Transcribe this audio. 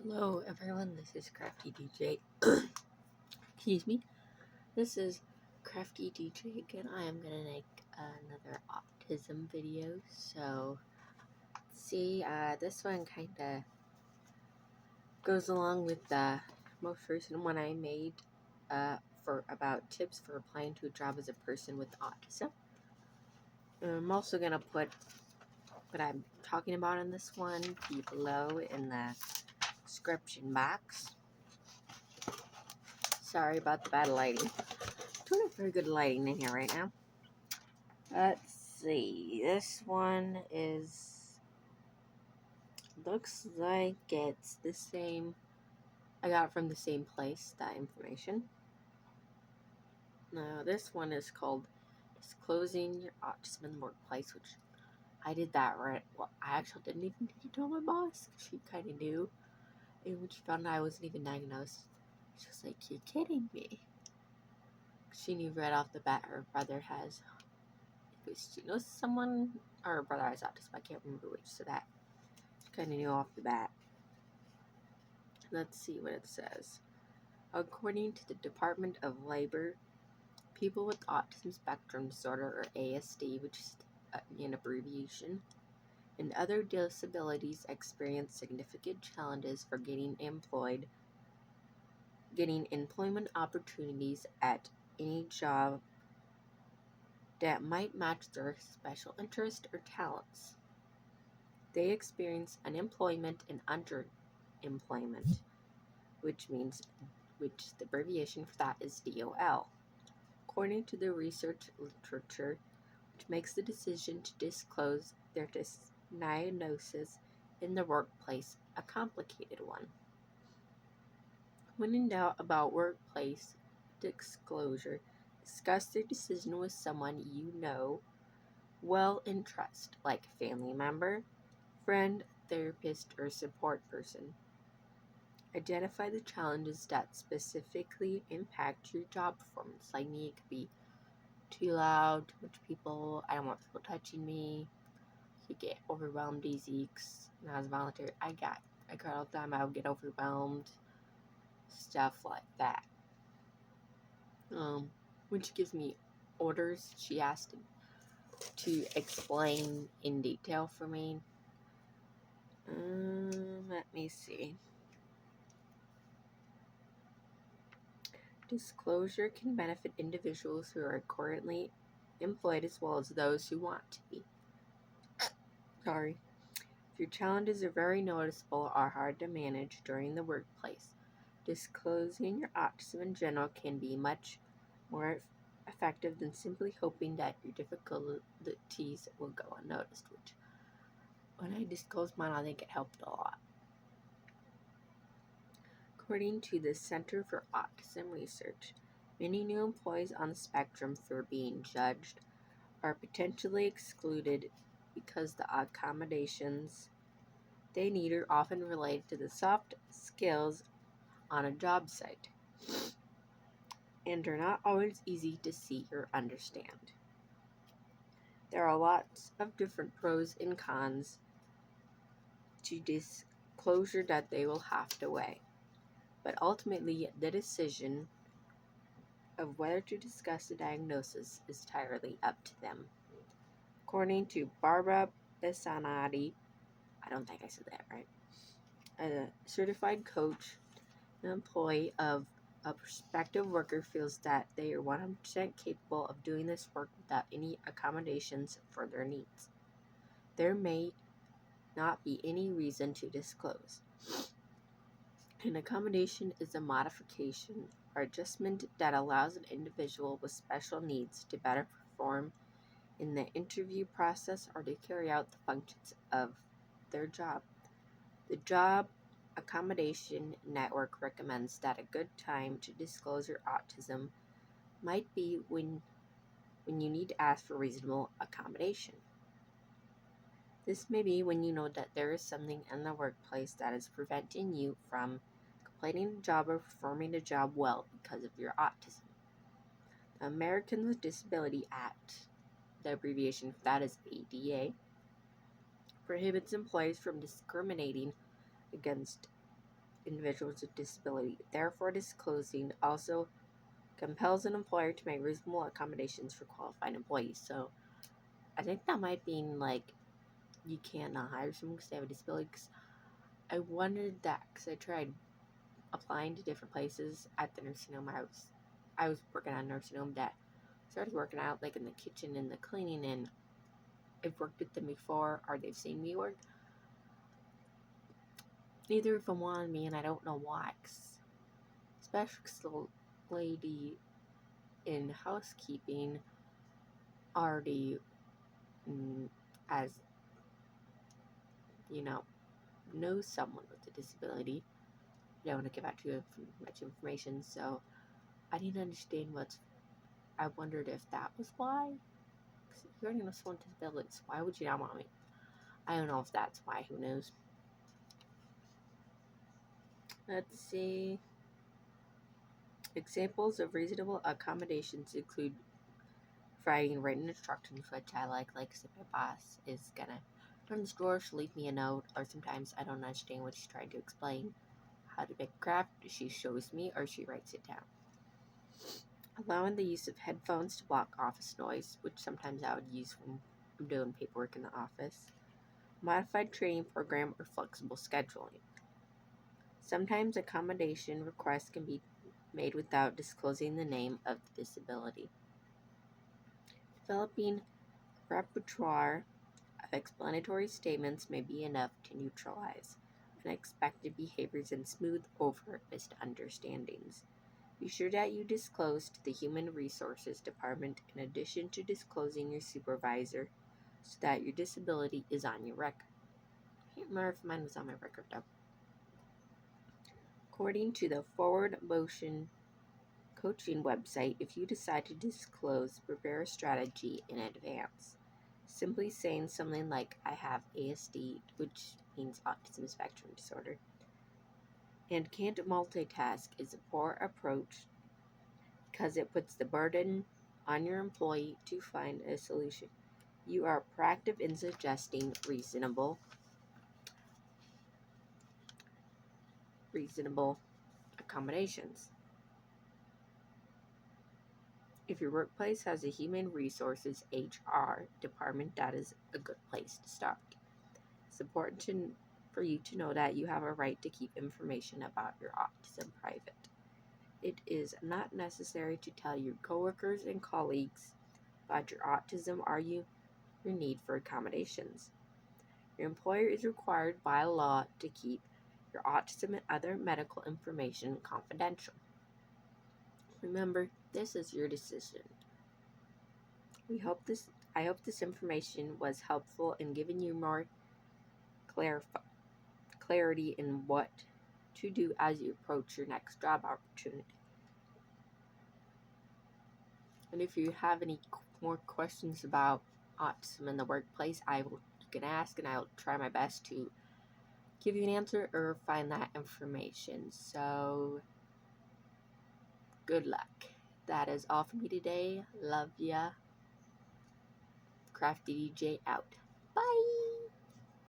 Hello everyone, this is Crafty DJ. Excuse me. This is Crafty DJ again. I am gonna make another autism video. So, see, this one kinda goes along with the most recent one I made for about tips for applying to a job as a person with autism. I'm also gonna put what I'm talking about in this one below in the description box. Sorry about the bad lighting. Don't have very good lighting in here right now. Let's see. This one looks like it's the same. I got it from the same place, that information. Now, this one is called Disclosing Your Autism in the Workplace, which I did that right. Well, I actually didn't even need to tell my boss. She kind of knew. And when she found out I wasn't even diagnosed, she was like, "You're kidding me." She knew right off the bat her brother has. She knows someone, or her brother has autism. I can't remember which. So that she kind of knew off the bat. Let's see what it says. According to the Department of Labor, people with Autism Spectrum Disorder, or ASD, which is an abbreviation, and other disabilities experience significant challenges for getting employment opportunities at any job that might match their special interest or talents. They experience unemployment and underemployment, which the abbreviation for that is DOL. According to the research literature, which makes the decision to disclose their diagnosis in the workplace a complicated one. When in doubt about workplace disclosure, discuss their decision with someone you know well and trust, like a family member, friend, therapist, or support person. Identify the challenges that specifically impact your job performance. Like me, it could be too loud, too much people, I don't want people touching me, you get overwhelmed easy. When I was volunteer, I got all the time, I would get overwhelmed, stuff like that. When she gives me orders, she asked to explain in detail for me. Let me see. Disclosure can benefit individuals who are currently employed as well as those who want to be. Sorry. If your challenges are very noticeable or hard to manage during the workplace, disclosing your autism in general can be much more effective than simply hoping that your difficulties will go unnoticed, which when I disclosed mine, I think it helped a lot. According to the Center for Autism Research, many new employees on the spectrum fear being judged or potentially excluded because the accommodations they need are often related to the soft skills on a job site and are not always easy to see or understand. There are lots of different pros and cons to disclosure that they will have to weigh, but ultimately the decision of whether to discuss the diagnosis is entirely up to them. According to Barbara Bessanati, I don't think I said that right, a certified coach, an employee of a prospective worker feels that they are 100% capable of doing this work without any accommodations for their needs. There may not be any reason to disclose. An accommodation is a modification or adjustment that allows an individual with special needs to better perform in the interview process or to carry out the functions of their job. The Job Accommodation Network recommends that a good time to disclose your autism might be when you need to ask for reasonable accommodation. This may be when you know that there is something in the workplace that is preventing you from completing the job or performing the job well because of your autism. The Americans with Disabilities Act, the abbreviation for that is ADA, prohibits employees from discriminating against individuals with disability. Therefore, disclosing also compels an employer to make reasonable accommodations for qualified employees. So I think that might mean like you cannot hire someone because they have a disability. Cause I wondered that because I tried applying to different places at the nursing home. I was working at a nursing home that started working out like in the kitchen and the cleaning, and I've worked with them before or they've seen me work. Neither of them wanted me, and I don't know why. Especially because the lady in housekeeping already, as you know, knows someone with a disability. I don't want to give out too much information, so I didn't understand I wondered if that was why. Because if you already know someone with disabilities, why would you not want me? I don't know if that's why, who knows. Let's see. Examples of reasonable accommodations include providing written instructions, which I like if my boss is gonna run the store, she'll leave me a note, or sometimes I don't understand what she's trying to explain. How to make craft, she shows me or she writes it down. Allowing the use of headphones to block office noise, which sometimes I would use when I'm doing paperwork in the office. Modified training program or flexible scheduling. Sometimes accommodation requests can be made without disclosing the name of the disability. Developing a repertoire of explanatory statements may be enough to neutralize unexpected behaviors and smooth over misunderstandings. Be sure that you disclose to the Human Resources Department in addition to disclosing your supervisor so that your disability is on your record. I can't remember if mine was on my record though. According to the Forward Motion Coaching website, if you decide to disclose, prepare a strategy in advance. Simply saying something like, I have ASD, which means Autism Spectrum Disorder, and can't multitask is a poor approach because it puts the burden on your employee to find a solution. You are proactive in suggesting reasonable accommodations. If your workplace has a human resources HR department, that is a good place to start. It's important for you to know that you have a right to keep information about your autism private. It is not necessary to tell your coworkers and colleagues about your autism or your need for accommodations. Your employer is required by law to keep your autism and other medical information confidential. Remember, this is your decision. I hope this information was helpful in giving you more clarity in what to do as you approach your next job opportunity. And if you have any more questions about autism in the workplace, you can ask, and I'll try my best to give you an answer or find that information. So, good luck. That is all for me today. Love ya. Crafty DJ out. Bye.